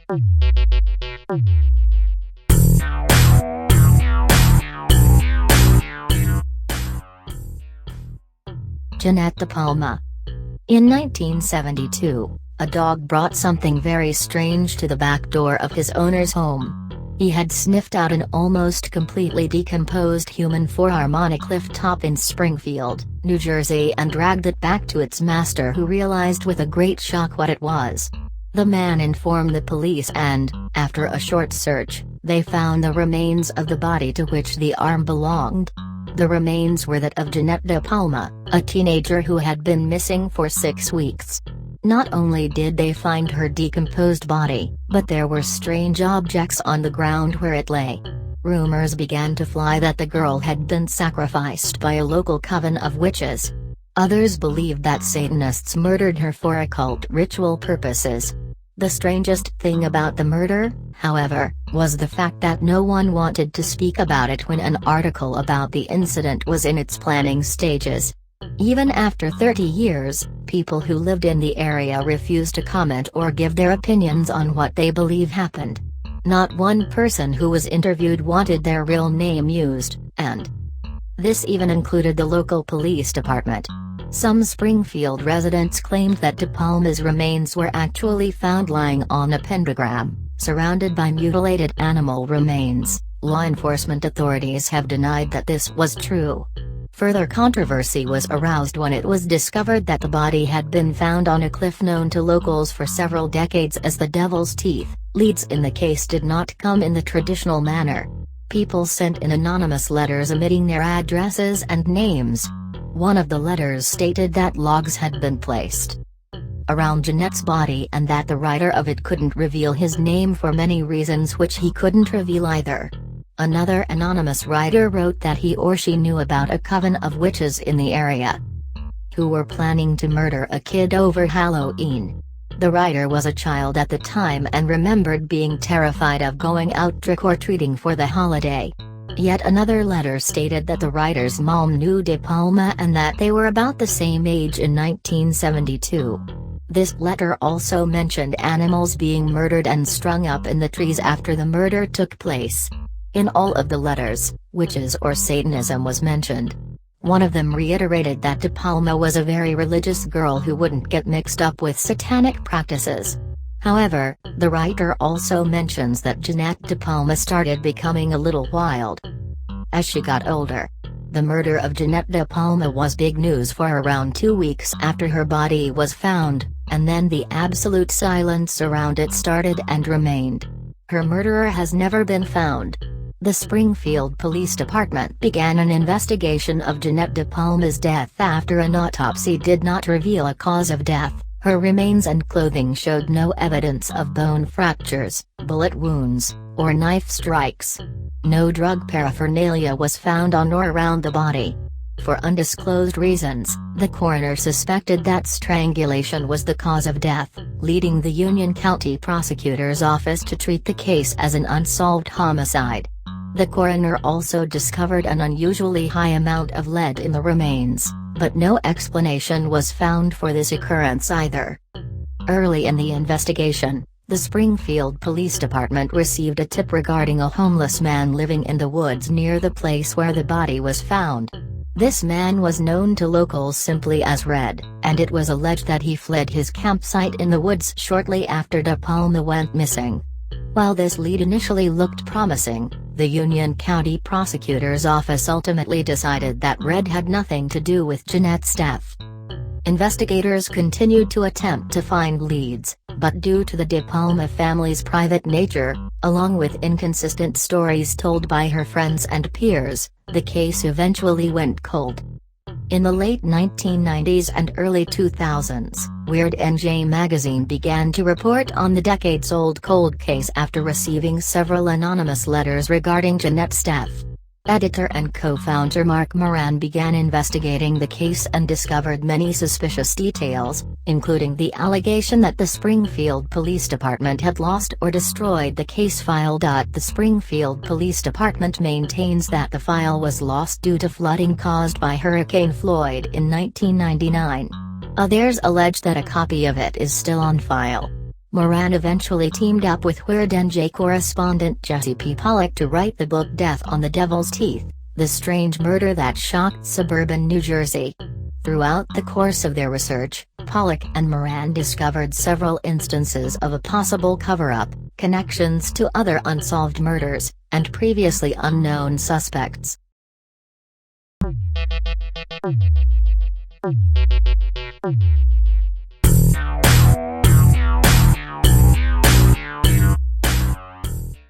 Jeannette DePalma. In 1972, a dog brought something very strange to the back door of his owner's home. He had sniffed out an almost completely decomposed human forearm on a cliff top in Springfield, New Jersey, and dragged it back to its master, who realized with a great shock what it was. The man informed the police and, after a short search, they found the remains of the body to which the arm belonged. The remains were that of Jeannette DePalma, a teenager who had been missing for 6 weeks. Not only did they find her decomposed body, but there were strange objects on the ground where it lay. Rumors began to fly that the girl had been sacrificed by a local coven of witches. Others believed that Satanists murdered her for occult ritual purposes. The strangest thing about the murder, however, was the fact that no one wanted to speak about it when an article about the incident was in its planning stages. Even after 30 years, people who lived in the area refused to comment or give their opinions on what they believe happened. Not one person who was interviewed wanted their real name used, and this even included the local police department. Some Springfield residents claimed that DePalma's remains were actually found lying on a pentagram, surrounded by mutilated animal remains. Law enforcement authorities have denied that this was true. Further controversy was aroused when it was discovered that the body had been found on a cliff known to locals for several decades as the Devil's Teeth. Leads in the case did not come in the traditional manner. People sent in anonymous letters omitting their addresses and names. One of the letters stated that logs had been placed around Jeannette's body and that the writer of it couldn't reveal his name for many reasons, which he couldn't reveal either. Another anonymous writer wrote that he or she knew about a coven of witches in the area who were planning to murder a kid over Halloween. The writer was a child at the time and remembered being terrified of going out trick-or-treating for the holiday. Yet another letter stated that the writer's mom knew DePalma and that they were about the same age in 1972. This letter also mentioned animals being murdered and strung up in the trees after the murder took place. In all of the letters, witches or Satanism was mentioned. One of them reiterated that DePalma was a very religious girl who wouldn't get mixed up with satanic practices. However, the writer also mentions that Jeannette DePalma started becoming a little wild as she got older. The murder of Jeannette DePalma was big news for around 2 weeks after her body was found, and then the absolute silence around it started and remained. Her murderer has never been found. The Springfield Police Department began an investigation of Jeannette DePalma's death after an autopsy did not reveal a cause of death. Her remains and clothing showed no evidence of bone fractures, bullet wounds, or knife strikes. No drug paraphernalia was found on or around the body. For undisclosed reasons, the coroner suspected that strangulation was the cause of death, leading the Union County Prosecutor's Office to treat the case as an unsolved homicide. The coroner also discovered an unusually high amount of lead in the remains, but no explanation was found for this occurrence either. Early in the investigation, the Springfield Police Department received a tip regarding a homeless man living in the woods near the place where the body was found. This man was known to locals simply as Red, and it was alleged that he fled his campsite in the woods shortly after DePalma went missing. While this lead initially looked promising, the Union County Prosecutor's Office ultimately decided that Red had nothing to do with Jeannette's death. Investigators continued to attempt to find leads, but due to the DePalma family's private nature, along with inconsistent stories told by her friends and peers, the case eventually went cold. In the late 1990s and early 2000s, Weird NJ magazine began to report on the decades-old cold case after receiving several anonymous letters regarding Jeannette's death. Editor and co-founder Mark Moran began investigating the case and discovered many suspicious details, including the allegation that the Springfield Police Department had lost or destroyed the case file. The Springfield Police Department maintains that the file was lost due to flooding caused by Hurricane Floyd in 1999. Others allege that a copy of it is still on file. Moran eventually teamed up with Weird NJ correspondent Jesse P. Pollock to write the book Death on the Devil's Teeth: The Strange Murder That Shocked Suburban New Jersey. Throughout the course of their research, Pollock and Moran discovered several instances of a possible cover-up, connections to other unsolved murders, and previously unknown suspects.